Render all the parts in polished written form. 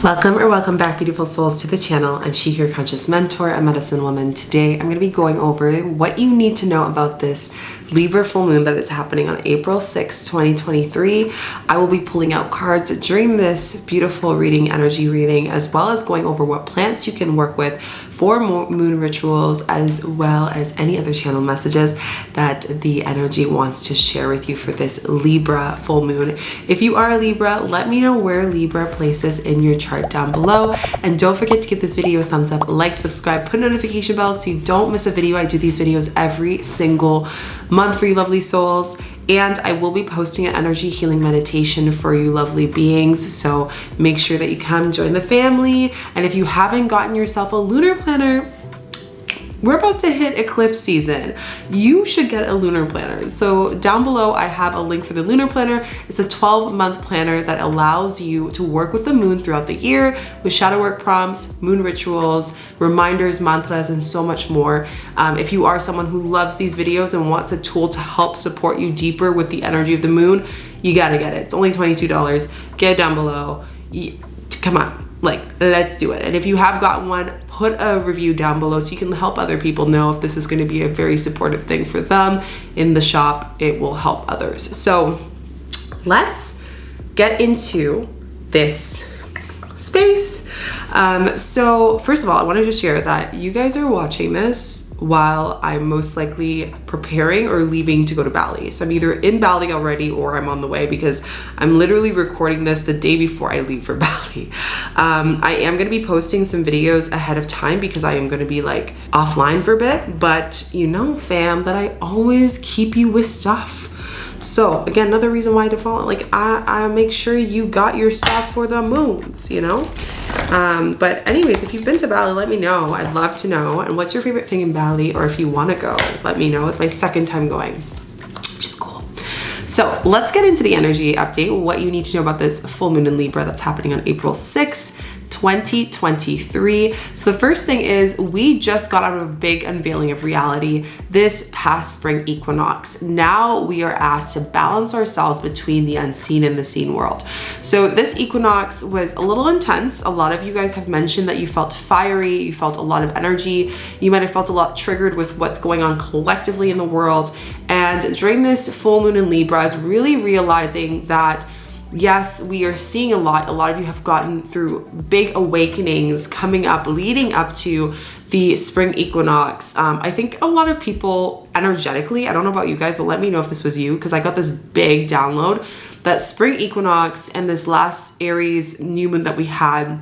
Welcome back, beautiful souls, to the channel. I'm Shika, your conscious mentor, a medicine woman. Today I'm going to be going over what you need to know about this Libra full moon that is happening on April 6, 2023. I will be pulling out cards during this beautiful energy reading, as well as going over what plants you can work with for moon rituals, as well as any other channel messages that the energy wants to share with you for this Libra full moon. If you are a Libra, let me know where Libra places in your chart down below. And don't forget to give this video a thumbs up, like, subscribe, put notification bells so you don't miss a video. I do these videos every single month for you lovely souls. And I will be posting an energy healing meditation for you lovely beings. So make sure that you come join the family. And if you haven't gotten yourself a lunar planner, we're about to hit eclipse season. You should get a lunar planner. So down below, I have a link for the lunar planner. It's a 12-month planner that allows you to work with the moon throughout the year with shadow work prompts, moon rituals, reminders, mantras, and so much more. If you are someone who loves these videos and wants a tool to help support you deeper with the energy of the moon, you gotta get it. It's only $22. Get it down below. Come on. Let's do it. And if you have gotten one, put a review down below so you can help other people know if this is going to be a very supportive thing for them in the shop. It will help others. So let's get into this space. So first of all, I want to just share that you guys are watching this while I'm most likely preparing or leaving to go to Bali. So I'm either in Bali already or I'm on the way, because I'm literally recording this the day before I leave for Bali. I am going to be posting some videos ahead of time because I am going to be offline for a bit, but you know, fam, that I always keep you with stuff. So again, another reason why I default, I make sure you got your stuff for the moons, you know? But anyways, if you've been to Bali, let me know. I'd love to know. And what's your favorite thing in Bali? Or if you want to go, let me know. It's my second time going, which is cool. So let's get into the energy update. What you need to know about this full moon in Libra that's happening on April 6th, 2023. So the first thing is, we just got out of a big unveiling of reality this past spring equinox. Now we are asked to balance ourselves between the unseen and the seen world. So this equinox was a little intense. A lot of you guys have mentioned that you felt fiery, you felt a lot of energy, you might have felt a lot triggered with what's going on collectively in the world. And during this full moon in Libra is really realizing that yes, we are seeing a lot of you have gotten through big awakenings coming up, leading up to the spring equinox. I think a lot of people energetically, I don't know about you guys, but let me know if this was you, because I got this big download that spring equinox and this last Aries new moon that we had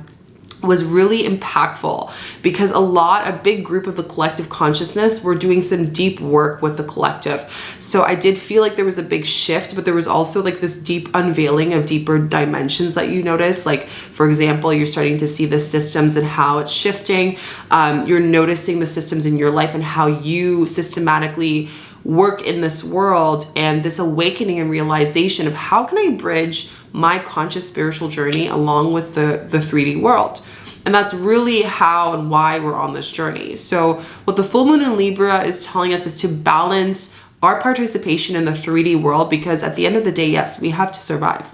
was really impactful, because a big group of the collective consciousness were doing some deep work with the collective. So I did feel like there was a big shift, but there was also this deep unveiling of deeper dimensions that you notice. For example, you're starting to see the systems and how it's shifting. You're noticing the systems in your life and how you systematically work in this world, and this awakening and realization of how can I bridge my conscious spiritual journey along with the 3D world. And that's really how and why we're on this journey. So what the full moon in Libra is telling us is to balance our participation in the 3D world, because at the end of the day, yes, we have to survive.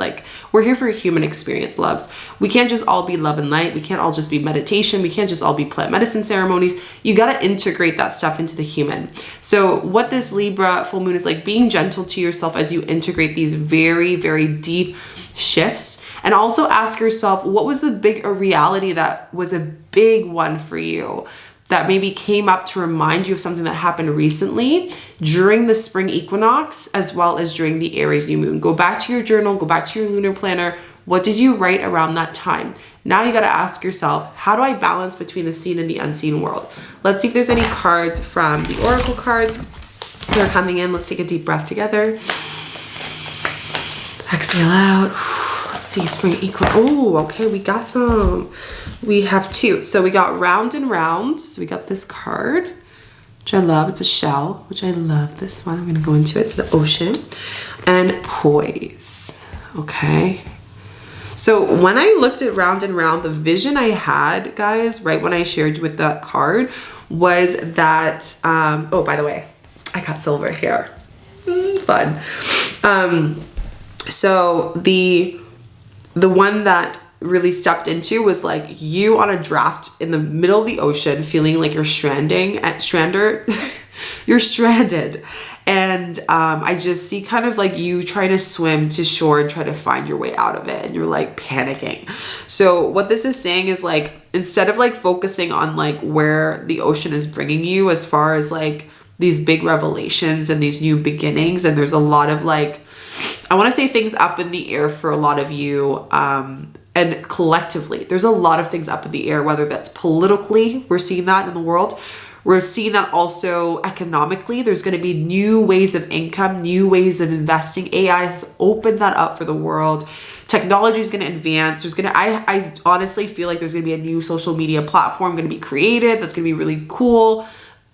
We're here for a human experience, loves. We can't just all be love and light. We can't all just be meditation. We can't just all be plant medicine ceremonies. You got to integrate that stuff into the human. So what this Libra full moon is being gentle to yourself as you integrate these very, very deep shifts. And also ask yourself, what was the big reality that was a big one for you, that maybe came up to remind you of something that happened recently during the spring equinox, as well as during the Aries new moon. Go back to your journal, go back to your lunar planner. What did you write around that time? Now you got to ask yourself, how do I balance between the seen and the unseen world? Let's see if there's any cards from the oracle cards that are coming in. Let's take a deep breath together. Exhale out. Let's see, spring equinox. Oh, okay, we got some. We have two. So we got round and round. So we got this card, which I love. It's a shell, which I love this one. I'm going to go into it. So the ocean and poise. Okay. So when I looked at round and round, the vision I had, guys, right when I shared with that card was that, oh, by the way, I got silver here. Fun. So the one that really stepped into was like you on a draft in the middle of the ocean, feeling like you're you're stranded. And I just see kind of like you trying to swim to shore and try to find your way out of it, and you're like panicking. So what this is saying is like, instead of like focusing on like where the ocean is bringing you as far as like these big revelations and these new beginnings, and there's a lot of like, I want to say things up in the air for a lot of you, and collectively there's a lot of things up in the air, whether that's politically, we're seeing that in the world. We're seeing that also economically. There's going to be new ways of income, new ways of investing. AI has opened that up for the world. Technology is going to advance. I honestly feel like there's going to be a new social media platform going to be created that's going to be really cool.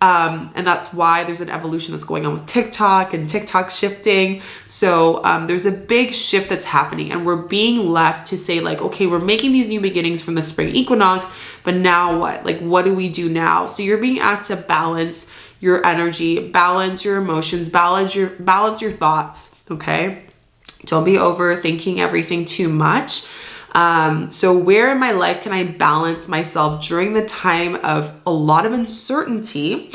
And that's why there's an evolution that's going on with TikTok and TikTok shifting. So there's a big shift that's happening, and we're being left to say like, okay, we're making these new beginnings from the spring equinox, but now what? Like, what do we do now? So you're being asked to balance your energy, balance your emotions, balance your thoughts. Okay. Don't be overthinking everything too much. So where in my life can I balance myself during the time of a lot of uncertainty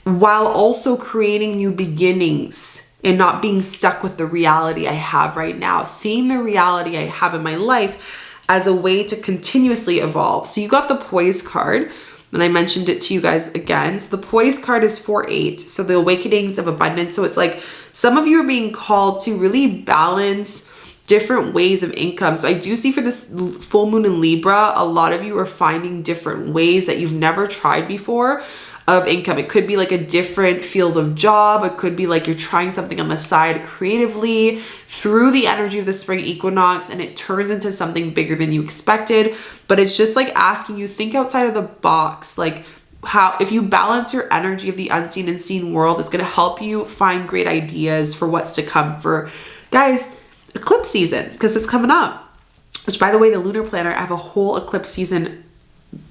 while also creating new beginnings and not being stuck with the reality I have right now, seeing the reality I have in my life as a way to continuously evolve. So you got the Poise card, and I mentioned it to you guys again. So the Poise card is 4-8. So the awakenings of abundance. So it's like some of you are being called to really balance different ways of income. So I do see for this full moon in Libra, a lot of you are finding different ways that you've never tried before of income. It could be like a different field of job. It could be like you're trying something on the side creatively through the energy of the spring equinox, and it turns into something bigger than you expected. But it's just like asking you, think outside of the box. Like, how, if you balance your energy of the unseen and seen world, it's going to help you find great ideas for what's to come for, guys, eclipse season, because it's coming up. Which, by the way, the Lunar Planner, I have a whole eclipse season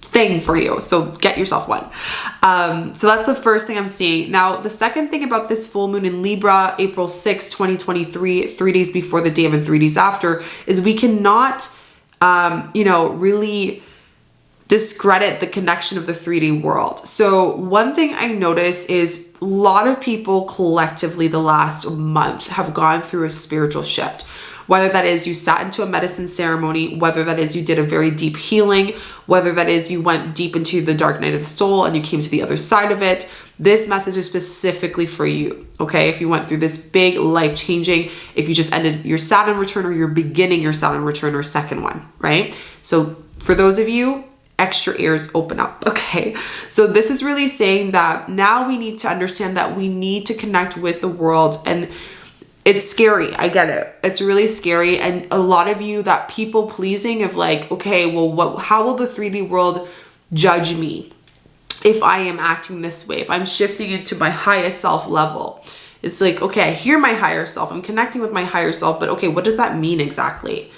thing for you, so get yourself one. So that's the first thing I'm seeing. Now, the second thing about this full moon in Libra, April 6, 2023, 3 days before the day of and 3 days after, is we cannot, really discredit the connection of the 3D world. So one thing I notice is a lot of people collectively the last month have gone through a spiritual shift. Whether that is you sat into a medicine ceremony, whether that is you did a very deep healing, whether that is you went deep into the dark night of the soul and you came to the other side of it. This message is specifically for you, okay? If you went through this big life-changing, if you just ended your Saturn return or you're beginning your Saturn return or second one, right? So for those of you, extra ears open up, okay? So this is really saying that now we need to understand that we need to connect with the world, and it's scary. I get it. It's really scary. And a lot of you, that people pleasing of like, okay, well, how will the 3D world judge me if I am acting this way, if I'm shifting into my highest self level? It's like, okay, I hear my higher self. I'm connecting with my higher self, but okay, what does that mean exactly?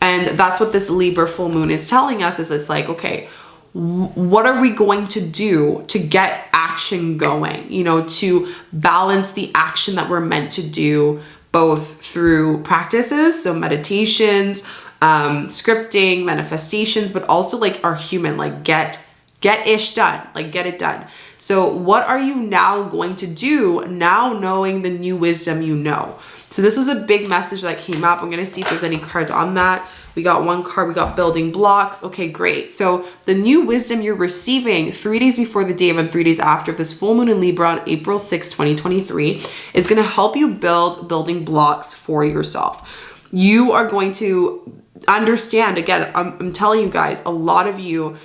And that's what this Libra full moon is telling us, is it's like, okay, what are we going to do to get action going, to balance the action that we're meant to do, both through practices, so meditations, scripting, manifestations, but also like our human, like get ish done, like get it done. So what are you now going to do now knowing the new wisdom you know? So this was a big message that came up. I'm going to see if there's any cards on that. We got one card, we got building blocks. Okay, great. So the new wisdom you're receiving 3 days before the day of and 3 days after this full moon in Libra on April 6, 2023 is going to help you build building blocks for yourself. You are going to understand, again, I'm telling you guys, a lot of you,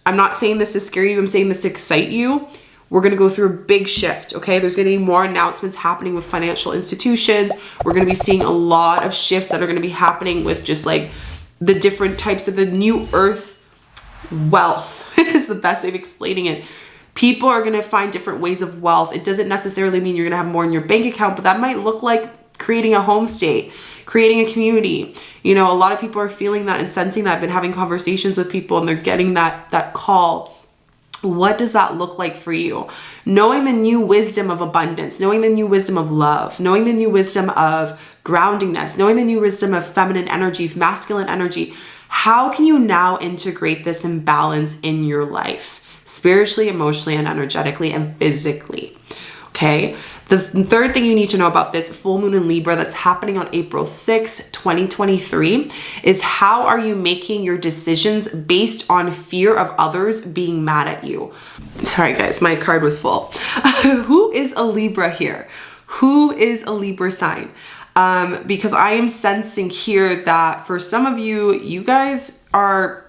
I'm not saying this to scare you, I'm saying this to excite you. We're going to go through a big shift, okay? There's going to be more announcements happening with financial institutions. We're going to be seeing a lot of shifts that are going to be happening with just like the different types of the new earth wealth is the best way of explaining it. People are going to find different ways of wealth. It doesn't necessarily mean you're going to have more in your bank account, but that might look like creating a home state, creating a community. A lot of people are feeling that and sensing that. I've been having conversations with people and they're getting that call. What does that look like for you? Knowing the new wisdom of abundance, knowing the new wisdom of love, knowing the new wisdom of groundingness, knowing the new wisdom of feminine energy, masculine energy. How can you now integrate this imbalance in your life, spiritually, emotionally, and energetically, and physically? Okay. The third thing you need to know about this full moon in Libra that's happening on April 6, 2023 is how are you making your decisions based on fear of others being mad at you? Sorry guys, my card was full. Who is a Libra here? Who is a Libra sign? Because I am sensing here that for some of you, you guys are...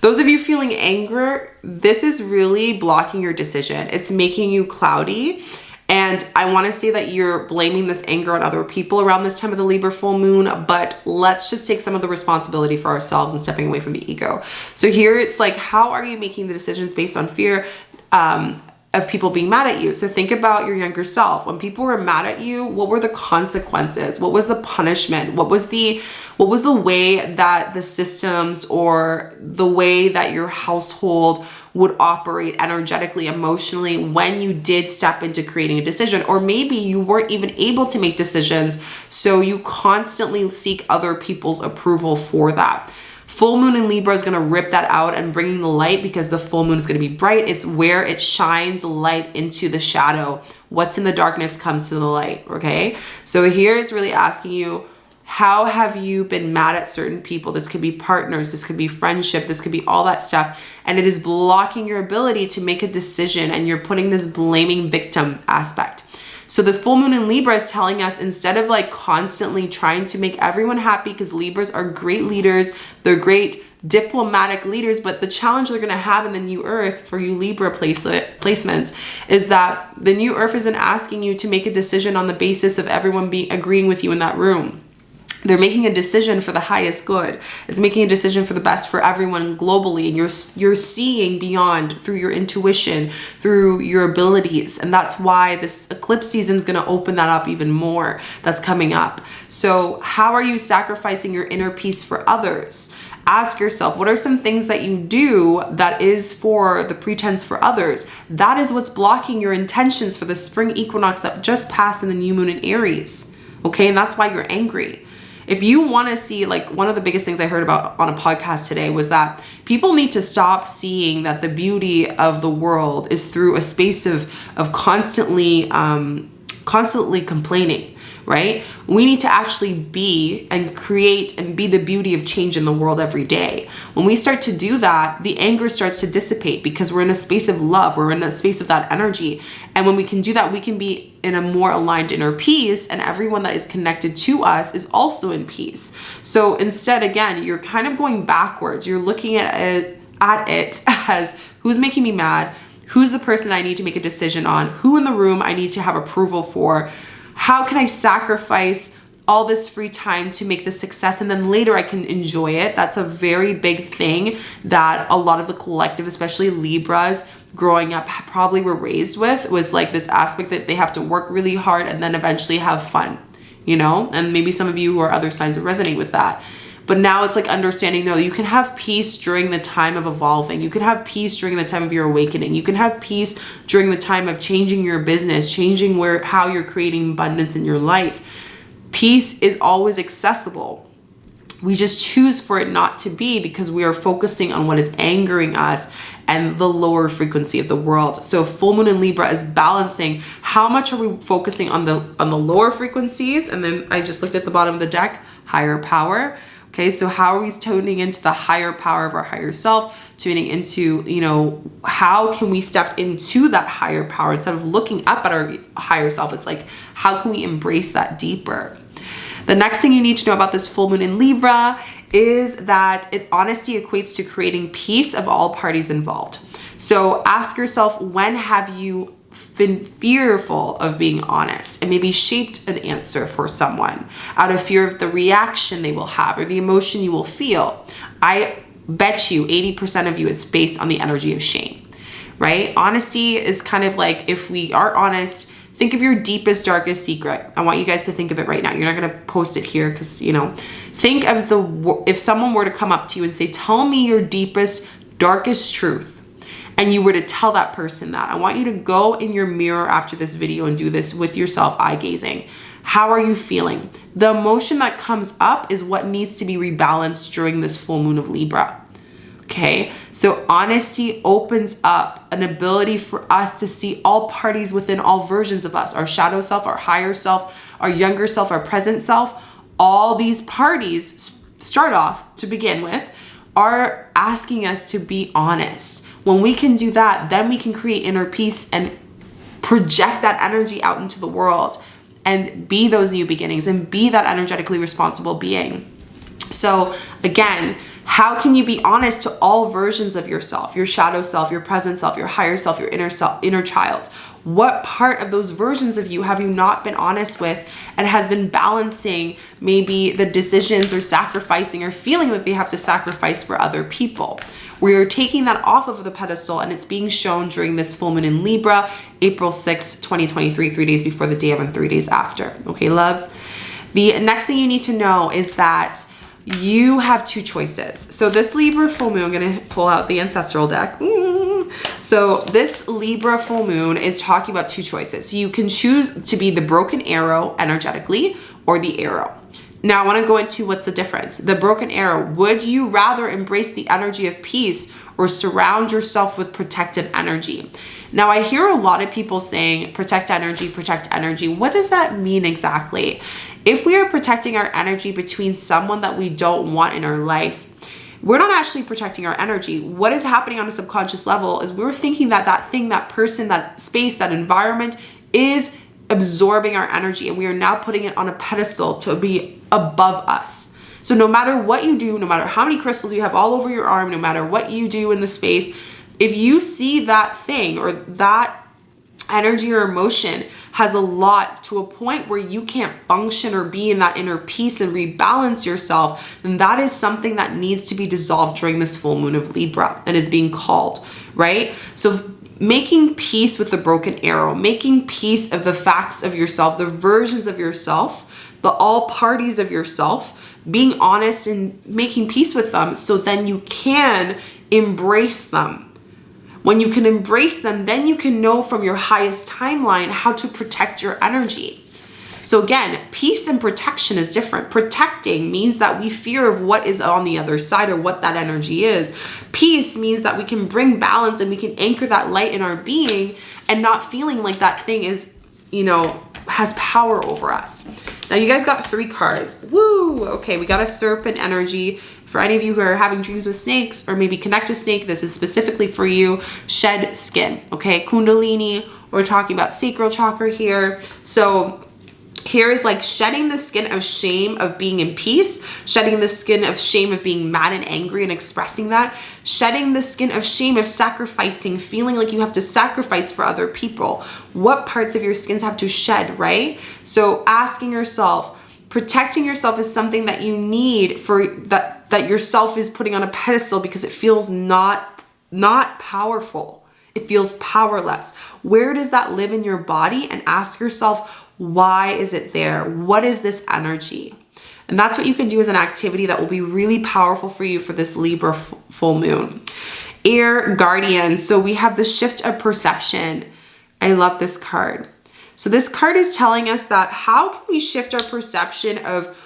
Those of you feeling anger, this is really blocking your decision. It's making you cloudy. And I want to say that you're blaming this anger on other people around this time of the Libra full moon, but let's just take some of the responsibility for ourselves and stepping away from the ego. So here it's like, how are you making the decisions based on fear of people being mad at you? So think about your younger self. When people were mad at you, what were the consequences? What was the punishment? What was the way that the systems or the way that your household would operate energetically, emotionally when you did step into creating a decision? Or maybe you weren't even able to make decisions, so you constantly seek other people's approval for that. Full moon in Libra is going to rip that out and bringing the light, because the full moon is going to be bright. It's where it shines light into the shadow. What's in the darkness comes to the light, okay? So here it's really asking you, how have you been mad at certain people? This could be partners, this could be friendship, this could be all that stuff. And it is blocking your ability to make a decision, and you're putting this blaming victim aspect. So the full moon in Libra is telling us, instead of like constantly trying to make everyone happy, because Libras are great leaders, they're great diplomatic leaders, but the challenge they're going to have in the new earth for you Libra placements is that the new earth isn't asking you to make a decision on the basis of everyone agreeing with you in that room. They're making a decision for the highest good. It's making a decision for the best for everyone globally. And you're seeing beyond through your intuition, through your abilities. And that's why this eclipse season is going to open that up even more. That's coming up. So how are you sacrificing your inner peace for others? Ask yourself, what are some things that you do that is for the pretense for others? That is what's blocking your intentions for the spring equinox that just passed in the new moon in Aries. Okay, and that's why you're angry. If you want to see, like, one of the biggest things I heard about on a podcast today was that people need to stop seeing that the beauty of the world is through a space of constantly complaining, right? We need to actually be and create and be the beauty of change in the world every day. When we start to do that, the anger starts to dissipate because we're in a space of love. We're in a space of that energy. And when we can do that, we can be in a more aligned inner peace, and everyone that is connected to us is also in peace. So instead, again, you're kind of going backwards. You're looking at it as, who's making me mad? Who's the person I need to make a decision on? Who in the room I need to have approval for? How can I sacrifice all this free time to make this success, and then later I can enjoy it? That's a very big thing that a lot of the collective, especially Libras growing up, probably were raised with, was like this aspect that they have to work really hard and then eventually have fun, you know? And maybe some of you who are other signs resonate with that. But now it's like understanding, no, you can have peace during the time of evolving. You can have peace during the time of your awakening. You can have peace during the time of changing your business, changing how you're creating abundance in your life. Peace is always accessible. We just choose for it not to be because we are focusing on what is angering us and the lower frequency of the world. So full moon in Libra is balancing how much are we focusing on the lower frequencies, and then I just looked at the bottom of the deck, higher power. Okay, so how are we tuning into the higher power of our higher self, tuning into, you know, how can we step into that higher power instead of looking up at our higher self? It's like, how can we embrace that deeper? The next thing you need to know about this full moon in Libra is that honesty equates to creating peace of all parties involved. So ask yourself, when have you been fearful of being honest and maybe shaped an answer for someone out of fear of the reaction they will have or the emotion you will feel? I bet you 80% of you, it's based on the energy of shame, right? Honesty is kind of like, if we are honest, think of your deepest, darkest secret. I want you guys to think of it right now. You're not going to post it here because, you know, think of if someone were to come up to you and say, tell me your deepest, darkest truth, and you were to tell that person that, I want you to go in your mirror after this video and do this with yourself, eye gazing. How are you feeling? The emotion that comes up is what needs to be rebalanced during this full moon of Libra. Okay, so honesty opens up an ability for us to see all parties within all versions of us, our shadow self, our higher self, our younger self, our present self. All these parties start off to begin with are asking us to be honest. When we can do that, then we can create inner peace and project that energy out into the world and be those new beginnings and be that energetically responsible being. So again, how can you be honest to all versions of yourself, your shadow self, your present self, your higher self, your inner self, inner child? What part of those versions of you have you not been honest with and has been balancing maybe the decisions or sacrificing or feeling that they have to sacrifice for other people? We're taking that off of the pedestal and it's being shown during this full moon in Libra, April 6, 2023, 3 days before the day of and 3 days after. Okay, loves? The next thing you need to know is that you have two choices. So this Libra full moon, I'm going to pull out the ancestral deck. So this Libra full moon is talking about two choices. So you can choose to be the broken arrow energetically or the arrow. Now I want to go into what's the difference. The broken arrow, would you rather embrace the energy of peace or surround yourself with protected energy? Now I hear a lot of people saying protect energy, protect energy. What does that mean exactly? If we are protecting our energy between someone that we don't want in our life, we're not actually protecting our energy. What is happening on a subconscious level is we're thinking that that thing, that person, that space, that environment is absorbing our energy, and we are now putting it on a pedestal to be above us. So no matter what you do, no matter how many crystals you have all over your arm, no matter what you do in the space, if you see that thing or that energy or emotion has a lot to a point where you can't function or be in that inner peace and rebalance yourself, then that is something that needs to be dissolved during this full moon of Libra and is being called, right? So making peace with the broken arrow, making peace of the facts of yourself, the versions of yourself, the all parties of yourself, being honest and making peace with them so then you can embrace them. When you can embrace them, then you can know from your highest timeline how to protect your energy. So again, peace and protection is different. Protecting means that we fear of what is on the other side or what that energy is. Peace means that we can bring balance and we can anchor that light in our being and not feeling like that thing is, has power over us. Now you guys got 3 cards. Woo! Okay, we got a Serpent Energy. For any of you who are having dreams with snakes or maybe connect with snake, this is specifically for you. Shed skin, okay? Kundalini, we're talking about sacral chakra here. So here is like shedding the skin of shame of being in peace, shedding the skin of shame of being mad and angry and expressing that, shedding the skin of shame of sacrificing, feeling like you have to sacrifice for other people. What parts of your skins have to shed, right? So asking yourself, protecting yourself is something that you need for that yourself is putting on a pedestal because it feels not powerful. It feels powerless. Where does that live in your body? And ask yourself, why is it there? What is this energy? And that's what you can do as an activity that will be really powerful for you for this Libra full moon. Air Guardian. So we have the shift of perception. I love this card. So this card is telling us that how can we shift our perception of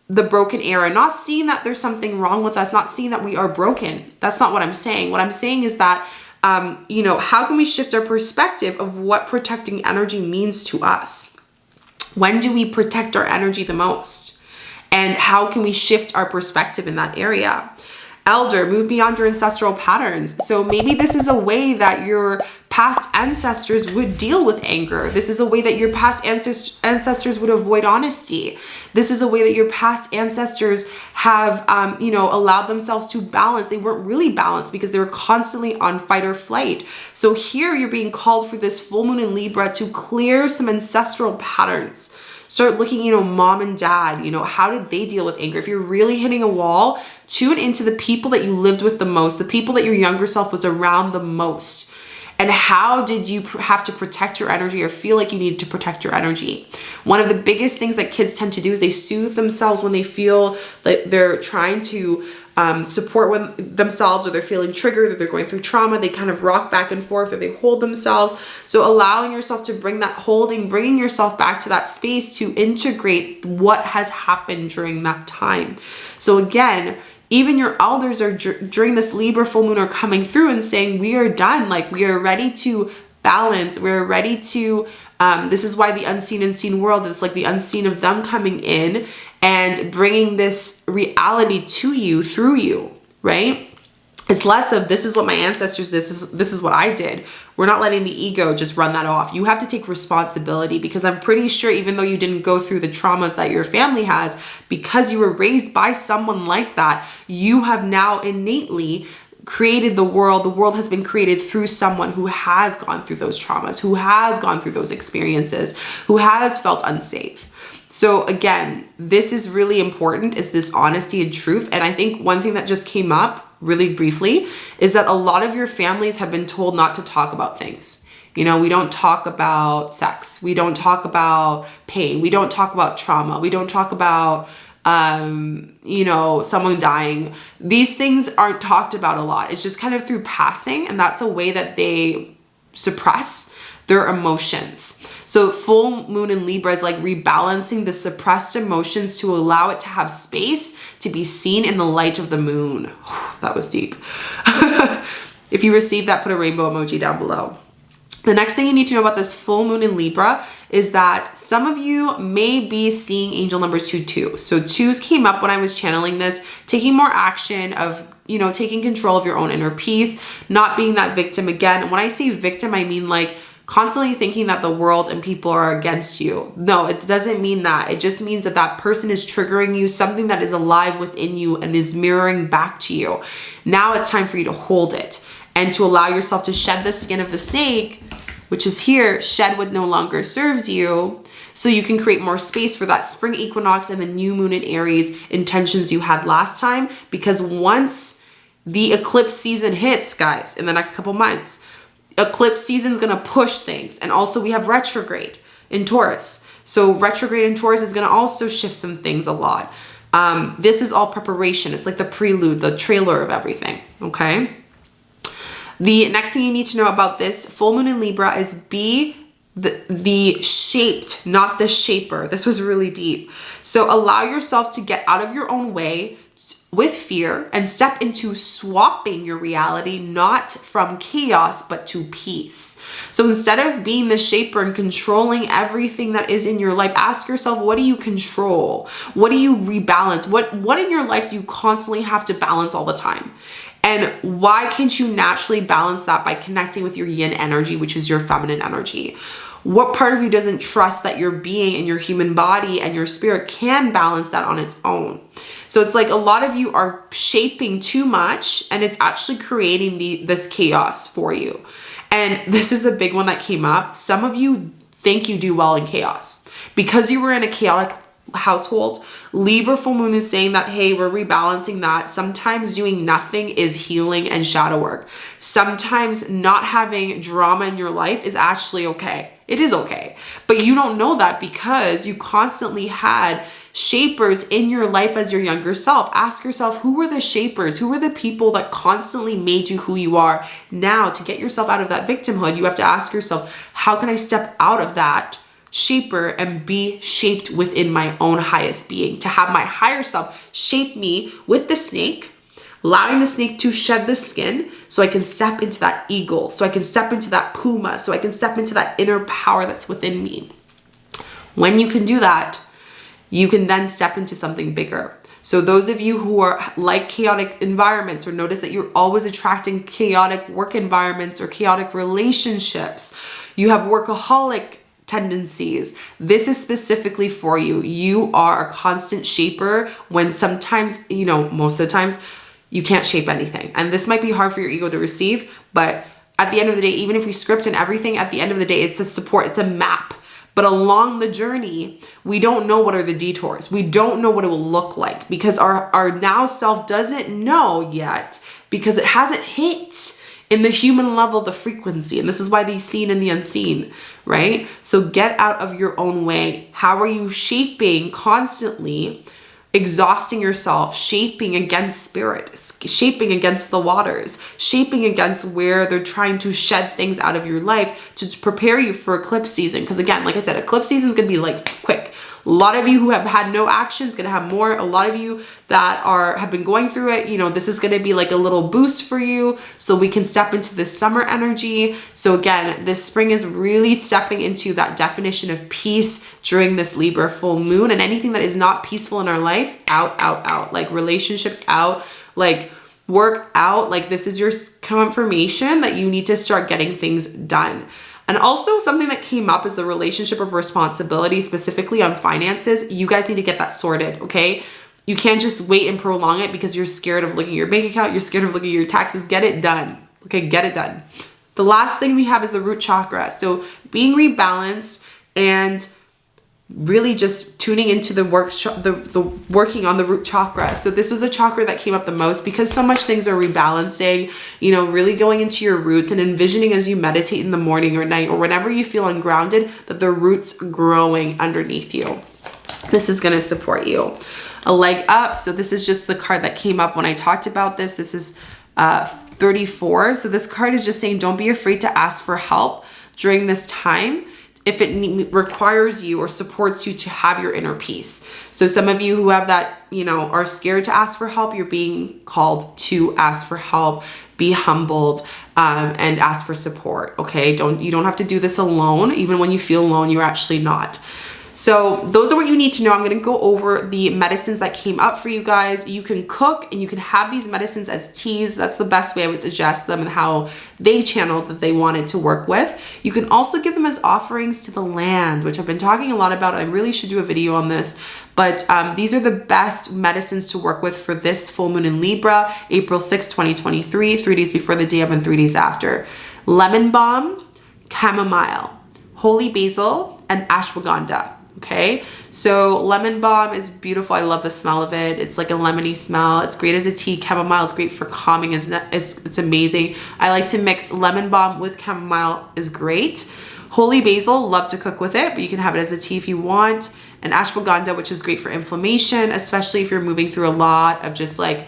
the broken arrow, not seeing that there's something wrong with us, not seeing that we are broken. That's not what I'm saying. What I'm saying is that, how can we shift our perspective of what protecting energy means to us? When do we protect our energy the most? And how can we shift our perspective in that area? Elder, move beyond your ancestral patterns. So maybe this is a way that your past ancestors would deal with anger. This is a way that your past ancestors would avoid honesty. This is a way that your past ancestors have, allowed themselves to balance. They weren't really balanced because they were constantly on fight or flight. So here you're being called for this full moon in Libra to clear some ancestral patterns. Start looking, mom and dad, how did they deal with anger? If you're really hitting a wall, tune into the people that you lived with the most, the people that your younger self was around the most. And how did you have to protect your energy or feel like you needed to protect your energy? One of the biggest things that kids tend to do is they soothe themselves when they feel that they're trying to support themselves, or they're feeling triggered, or they're going through trauma. They kind of rock back and forth, or they hold themselves. So allowing yourself to bring that holding, bringing yourself back to that space to integrate what has happened during that time. So again, even your elders are during this Libra full moon are coming through and saying, we are done. Like, we are ready to balance. We're ready to, this is why the unseen and seen world, it's like the unseen of them coming in and bringing this reality to you through you, right? It's less of, this is what my ancestors did, this is what I did. We're not letting the ego just run that off. You have to take responsibility, because I'm pretty sure even though you didn't go through the traumas that your family has, because you were raised by someone like that, you have now innately created the world. The world has been created through someone who has gone through those traumas, who has gone through those experiences, who has felt unsafe. So again, this is really important, is this honesty and truth. And I think one thing that just came up really briefly is that a lot of your families have been told not to talk about things. You know, we don't talk about sex. We don't talk about pain. We don't talk about trauma. We don't talk about, you know, someone dying. These things aren't talked about a lot. It's just kind of through passing. And that's a way that they suppress their emotions. So full moon in Libra is like rebalancing the suppressed emotions to allow it to have space to be seen in the light of the moon. That was deep. If you received that, put a rainbow emoji down below. The next thing you need to know about this full moon in Libra is that some of you may be seeing angel numbers 22. So 2s came up when I was channeling this, taking more action of, you know, taking control of your own inner peace, not being that victim again. And when I say victim, I mean like constantly thinking that the world and people are against you. No, it doesn't mean that. It just means that that person is triggering you, something that is alive within you and is mirroring back to you. Now it's time for you to hold it and to allow yourself to shed the skin of the snake, which is here, shed what no longer serves you, so you can create more space for that spring equinox and the new moon in Aries intentions you had last time. Because once the eclipse season hits, guys, in the next couple months, eclipse season is going to push things. And also we have retrograde in Taurus. So retrograde in Taurus is going to also shift some things a lot. This is all preparation. It's like the prelude, the trailer of everything. Okay. The next thing you need to know about this full moon in Libra is be the shaped, not the shaper. This was really deep. So allow yourself to get out of your own way with fear and step into swapping your reality, not from chaos, but to peace. So instead of being the shaper and controlling everything that is in your life, ask yourself, what do you control? What do you rebalance? What in your life do you constantly have to balance all the time? And why can't you naturally balance that by connecting with your yin energy, which is your feminine energy? What part of you doesn't trust that your being and your human body and your spirit can balance that on its own? So it's like a lot of you are shaping too much, and it's actually creating this chaos for you. And this is a big one that came up. Some of you think you do well in chaos because you were in a chaotic household. Libra full moon is saying that, hey, we're rebalancing that. Sometimes doing nothing is healing and shadow work. Sometimes not having drama in your life is actually okay. It is okay. But you don't know that because you constantly had shapers in your life as your younger self. Ask yourself, who were the shapers? Who were the people that constantly made you who you are? Now, to get yourself out of that victimhood, you have to ask yourself, how can I step out of that shaper and be shaped within my own highest being? To have my higher self shape me with the snake, allowing the snake to shed the skin so I can step into that eagle, so I can step into that puma, so I can step into that inner power that's within me. When you can do that, you can then step into something bigger. So those of you who are like chaotic environments, or notice that you're always attracting chaotic work environments or chaotic relationships, you have workaholic tendencies, this is specifically for you. You are a constant shaper when sometimes, you know, most of the times you can't shape anything. And this might be hard for your ego to receive, but at the end of the day, even if we script and everything, at the end of the day, it's a support, it's a map. But along the journey, we don't know what are the detours. We don't know what it will look like because our now self doesn't know yet because it hasn't hit in the human level, the frequency. And this is why the seen and the unseen, right? So get out of your own way. How are you shaping constantly exhausting yourself, shaping against spirit, shaping against the waters, shaping against where they're trying to shed things out of your life to prepare you for eclipse season. Because again, like I said, eclipse season is going to be like quick. A lot of you who have had no action is going to have more. A lot of you that have been going through it, you know, this is going to be like a little boost for you so we can step into this summer energy. So again, this spring is really stepping into that definition of peace during this Libra full moon, and anything that is not peaceful in our life, out, like relationships out, like work out, like this is your confirmation that you need to start getting things done. And also something that came up is the relationship of responsibility, specifically on finances. You guys need to get that sorted, okay? You can't just wait and prolong it because you're scared of looking at your bank account. You're scared of looking at your taxes. Get it done, okay? Get it done. The last thing we have is the root chakra. So being rebalanced and really just tuning into the working on the root chakra. So this was a chakra that came up the most because so much things are rebalancing, you know, really going into your roots and envisioning as you meditate in the morning or night or whenever you feel ungrounded that the roots growing underneath you. This is going to support you. A leg up. So this is just the card that came up when I talked about this. This is 34. So this card is just saying, don't be afraid to ask for help during this time if it requires you or supports you to have your inner peace. So some of you who have that, you know, are scared to ask for help, you're being called to ask for help, be humbled, and ask for support, okay? You don't have to do this alone. Even when you feel alone, you're actually not. So those are what you need to know. I'm going to go over the medicines that came up for you guys. You can cook and you can have these medicines as teas. That's the best way I would suggest them and how they channeled that they wanted to work with. You can also give them as offerings to the land, which I've been talking a lot about. I really should do a video on this. But these are the best medicines to work with for this full moon in Libra, April 6, 2023, 3 days before the day of and 3 days after. Lemon balm, chamomile, holy basil, and ashwagandha. Okay, so lemon balm is beautiful. I love the smell of it. It's like a lemony smell. It's great as a tea. Chamomile is great for calming. It's amazing. I like to mix lemon balm with chamomile is great. Holy basil, love to cook with it, but you can have it as a tea if you want. And ashwagandha, which is great for inflammation, especially if you're moving through a lot of just like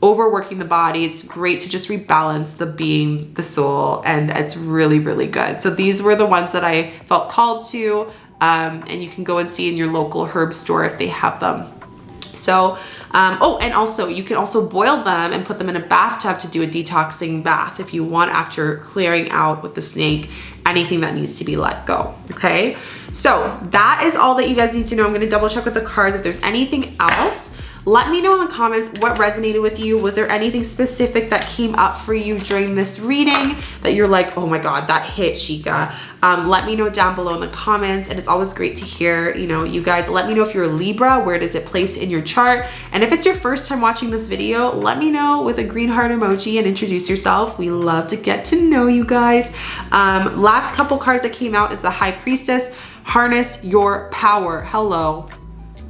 overworking the body. It's great to just rebalance the being, the soul, and it's really, really good. So these were the ones that I felt called to. And you can go and see in your local herb store if they have them. So, oh, and also you can also boil them and put them in a bathtub to do a detoxing bath if you want after clearing out with the snake anything that needs to be let go. Okay, so that is all that you guys need to know. I'm going to double check with the cards if there's anything else. Let me know in the comments what resonated with you. Was there anything specific that came up for you during this reading that you're like, oh my God, that hit, Chica? Let me know down below in the comments. And it's always great to hear, you know, you guys. Let me know if you're a Libra, where does it place in your chart? And if it's your first time watching this video, let me know with a green heart emoji and introduce yourself. We love to get to know you guys. Last couple cards that came out is the High Priestess. Harness your power. Hello.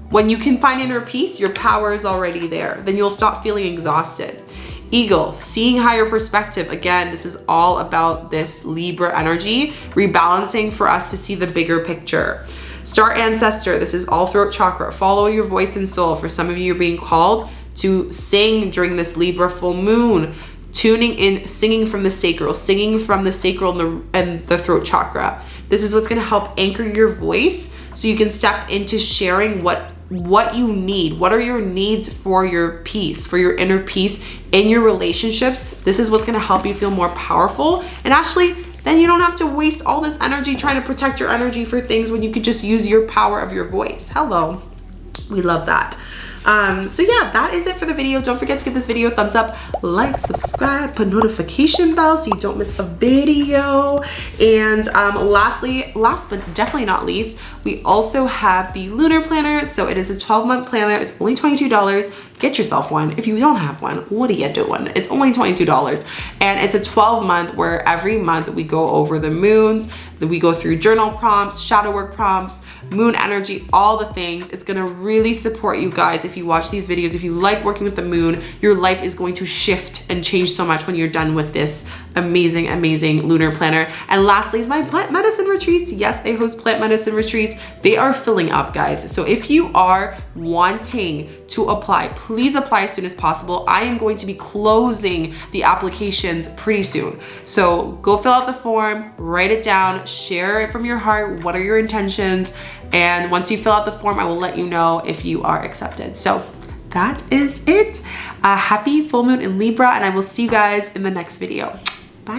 When you can find inner peace, your power is already there. Then you'll stop feeling exhausted. Eagle, seeing higher perspective. Again, this is all about this Libra energy, rebalancing for us to see the bigger picture. Star Ancestor, this is all throat chakra. Follow your voice and soul. For some of you, you're being called to sing during this Libra full moon. Tuning in, singing from the sacral and the throat chakra. This is what's going to help anchor your voice so you can step into sharing what you need. What are your needs for your peace, for your inner peace in your relationships? This is what's going to help you feel more powerful. And actually, then you don't have to waste all this energy trying to protect your energy for things when you could just use your power of your voice. Hello. We love that. So yeah, that is it for the video. Don't forget to give this video a thumbs up, like, subscribe, put notification bell so you don't miss a video. And lastly, last but definitely not least, we also have the Lunar Planner. So it is a 12-month planner. It's only $22. Get yourself one. If you don't have one, what are you doing? It's only $22. And it's a 12-month where every month we go over the moons, We go through journal prompts, shadow work prompts, moon energy, all the things. It's gonna really support you guys if you watch these videos. If you like working with the moon, your life is going to shift and change so much when you're done with this amazing, amazing lunar planner. And lastly is my plant medicine retreats. Yes, I host plant medicine retreats. They are filling up, guys. So if you are wanting to apply, please apply as soon as possible. I am going to be closing the applications pretty soon. So go fill out the form, write it down, share it from your heart. What are your intentions? And once you fill out the form, I will let you know if you are accepted. So that is it. Happy full moon in Libra, and I will see you guys in the next video.